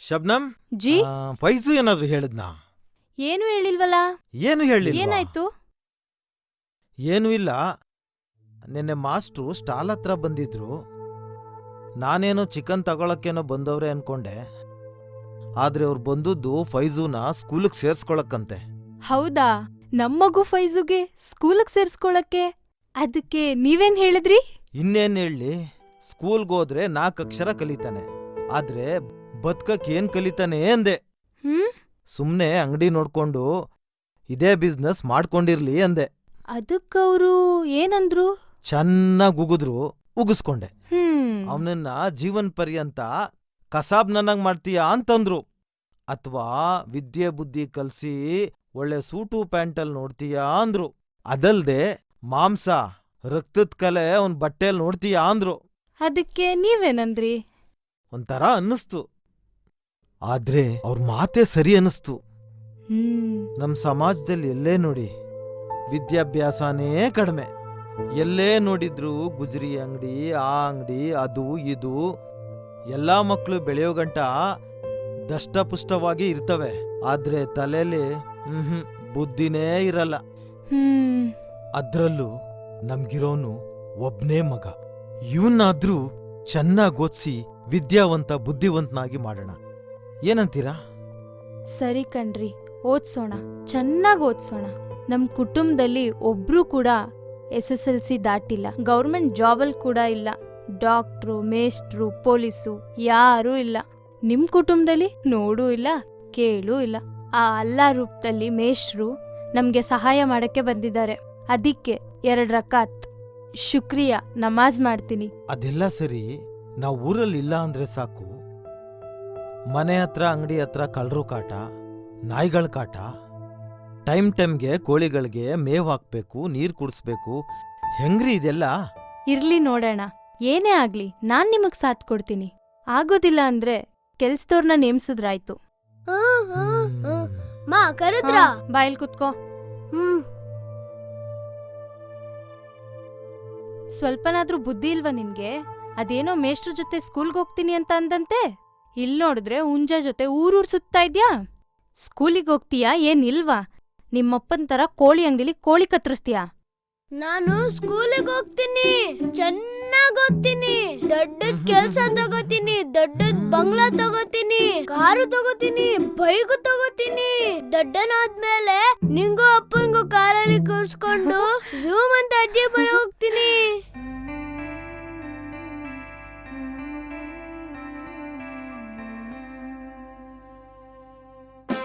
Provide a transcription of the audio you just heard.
Shabnam, G ಫೈಜು ಏನಾದ್ರು ಹೇಳಿದ್ನಾ? ಏನು ಹೇಳಿಲ್ವಲ್ಲ. ಏನು ಹೇಳಿಲ್ವಾ? ಏನಾಯ್ತು? ಏನೂ ಇಲ್ಲ. ನಿನ್ನೆ ಮಾಸ್ಟ್ರು ಸ್ಟಾಲ್ ಹತ್ರ ಬಂದಿದ್ರು. ನಾನೇನೋ ಚಿಕನ್ ತಗೊಳಕ್ಕೇನೋ ಬಂದವ್ರೆ ಅನ್ಕೊಂಡೆ. ಆದ್ರೆ ಅವ್ರು ಬಂದದ್ದು ಫೈಜುನ ಸ್ಕೂಲಿಗೆ ಸೇರ್ಸ್ಕೊಳಕ್ಕಂತೆ. ಹೌದಾ? ನಮ್ಮಗು ಫೈಜುಗೆ ಸ್ಕೂಲಿಗೆ ಸೇರ್ಸ್ಕೊಳಕ್ಕೆ. ಅದಕ್ಕೆ ನೀವೇನ್ ಹೇಳಿದ್ರಿ? ಇನ್ನೇನ್ ಹೇಳಿ, ಸ್ಕೂಲ್ಗೋದ್ರೆ 4 ಅಕ್ಷರ ಕಲಿತಾನೆ, ಆದ್ರೆ ಬದ್ಕಕ್ ಏನ್ ಕಲಿತಾನೆ ಅಂದೆ. ಸುಮ್ನೆ ಅಂಗಡಿ ನೋಡ್ಕೊಂಡು ಇದೇ ಬಿಸ್ನೆಸ್ ಮಾಡ್ಕೊಂಡಿರ್ಲಿ ಅಂದೆ. ಅದಕ್ಕವ್ರು ಏನಂದ್ರು? ಚೆನ್ನಾಗ್ ಉಗಿಸ್ಕೊಂಡೆ. ಅವನನ್ನ ಜೀವನ್ ಪರ್ಯಂತ ಕಸಾಬ್ನನ್ನಾಗ್ ಮಾಡ್ತೀಯಾ ಅಂತಂದ್ರು. ಅಥವಾ ವಿದ್ಯೆ ಬುದ್ಧಿ ಕಲ್ಸಿ ಒಳ್ಳೆ ಸೂಟು ಪ್ಯಾಂಟಲ್ ನೋಡ್ತೀಯಾ ಅಂದ್ರು. ಅದಲ್ದೆ ಮಾಂಸ ರಕ್ತದ್ ಕಲೆ ಅವನ್ ಬಟ್ಟೆಲ್ ನೋಡ್ತೀಯಾ ಅಂದ್ರು. ಅದಕ್ಕೆ ನೀವೇನಂದ್ರಿ? ಒಂಥರ ಅನ್ನಿಸ್ತು. ಆದ್ರೆ ಅವ್ರ ಮಾತೇ ಸರಿ ಅನ್ನಿಸ್ತು. ನಮ್ ಸಮಾಜದಲ್ಲಿ ಎಲ್ಲೇ ನೋಡಿ ವಿದ್ಯಾಭ್ಯಾಸನೇ ಕಡಿಮೆ. ಎಲ್ಲೇ ನೋಡಿದ್ರು ಗುಜರಿ ಅಂಗಡಿ, ಆ ಅಂಗಡಿ, ಅದು ಇದು. ಎಲ್ಲಾ ಮಕ್ಳು ಬೆಳೆಯೋಗಂಟ ದಷ್ಟಪುಷ್ಟವಾಗಿ ಇರ್ತವೆ, ಆದ್ರೆ ತಲೆಲಿ ಬುದ್ಧಿನೇ ಇರಲ್ಲ. ಅದ್ರಲ್ಲೂ ನಮ್ಗಿರೋನು ಒಬ್ನೇ ಮಗ. ಇವನ್ನಾದ್ರೂ ಚೆನ್ನಾಗ್ ಓದ್ಸಿ ವಿದ್ಯಾವಂತ ಬುದ್ಧಿವಂತನಾಗಿ ಮಾಡೋಣ. ಏನಂತೀರಾ? ಸರಿ ಕಣ್ರಿ, ಓದ್ಸೋಣ, ಚೆನ್ನಾಗ್ ಓದ್ಸೋಣ. ನಮ್ ಕುಟುಂಬದಲ್ಲಿ ಒಬ್ರು ಕೂಡ SSLC ದಾಟಿಲ್ಲ. ಗೌರ್ಮೆಂಟ್ ಜಾಬಲ್ ಕೂಡ ಇಲ್ಲ. ಡಾಕ್ಟ್ರು, ಮೇಷ್ಟ್ರು, ಪೊಲೀಸು ಯಾರೂ ಇಲ್ಲ. ನಿಮ್ ಕುಟುಂಬದಲ್ಲಿ ನೋಡೂ ಇಲ್ಲ, ಕೇಳೂ ಇಲ್ಲ. ಆ ಅಲ್ಲಾ ರೂಪದಲ್ಲಿ ಮೇಷ್ಟ್ರು ನಮ್ಗೆ ಸಹಾಯ ಮಾಡಕ್ಕೆ ಬಂದಿದ್ದಾರೆ. ಅದಕ್ಕೆ 2 ರಕಾತ್ ಶುಕ್ರಿಯಾ ನಮಾಜ್ ಮಾಡ್ತೀನಿ. ಅದೆಲ್ಲ ಸರಿ, ನಾವ್ ಊರಲ್ಲಿ ಇಲ್ಲ ಅಂದ್ರೆ ಸಾಕು. ಮನೆ ಹತ್ರ ಅಂಗಡಿ ಹತ್ರ ಕಳ್ರು ಕಾಟ, ನಾಯಿಗಳ ಕಾಟ. ಟೈಮ್ಗೆ ಕೋಳಿಗಳಿಗೆ ಮೇವ್ ಹಾಕ್ಬೇಕು, ನೀರ್ ಕುಡಿಸ್ಬೇಕು. ಹೆಂಗ್ರಿ ಇದೆಲ್ಲ? ಇರ್ಲಿ ನೋಡೋಣ, ಏನೇ ಆಗ್ಲಿ ನಾನ್ ನಿಮಗ್ ಸಾಥ್ ಕೊಡ್ತೀನಿ. ಆಗೋದಿಲ್ಲ ಅಂದ್ರೆ ಕೆಲ್ಸದವ್ರನ್ನ ನೇಮ್ಸಿದ್ರಾಯ್ತು. ಬಾಯಿಲ್ ಕುತ್ಕೋ. ಸ್ವಲ್ಪನಾದ್ರೂ ಬುದ್ಧಿ ಇಲ್ವಾ ನಿನ್ಗೆ? ಅದೇನೋ ಮೇಷ್ಟ್ರ ಜೊತೆ ಸ್ಕೂಲ್ಗೆ ಹೋಗ್ತೀನಿ ಅಂತ ಅಂದಂತೆ, ಇಲ್ ನೋಡಿದ್ರೆ ಹುಂಜ ಜೊತೆ ಊರೂರ್ ಸುತ್ತಾ ಇದ್ಯಾ. ಸ್ಕೂಲಿಗೆ ಹೋಗ್ತೀಯಾ ಏನಿಲ್ವಾ? ನಿಮ್ಮಪ್ಪನ್ ತರ ಕೋಳಿ ಅಂಗಡಿಲಿ ಕೋಳಿ ಕತ್ತರಿಸ್ತೀಯಾ? ನಾನು ಸ್ಕೂಲಿಗೆ ಹೋಗ್ತೀನಿ, ಚೆನ್ನಾಗ್ ಓದ್ತೀನಿ, ದೊಡ್ಡದ್ ಕೆಲ್ಸ ತಗೋತೀನಿ, ದೊಡ್ಡದ್ ಬಂಗ್ಲಾ ತಗೋತೀನಿ, ಕಾರು ತಗೋತೀನಿ, ಬೈಕು ತಗೋತೀನಿ. ದೊಡ್ಡನಾದ್ಮೇಲೆ ನಿಂಗೂ ಅಪ್ಪನ್ಗೂ ಕಾರಲ್ಲಿ ಕೂರ್ಸ್ಕೊಂಡು ಝೂಮ್ ಅಂತ ಅಜ್ಜಿ ಮನೆ ಹೋಗ್ತೀನಿ.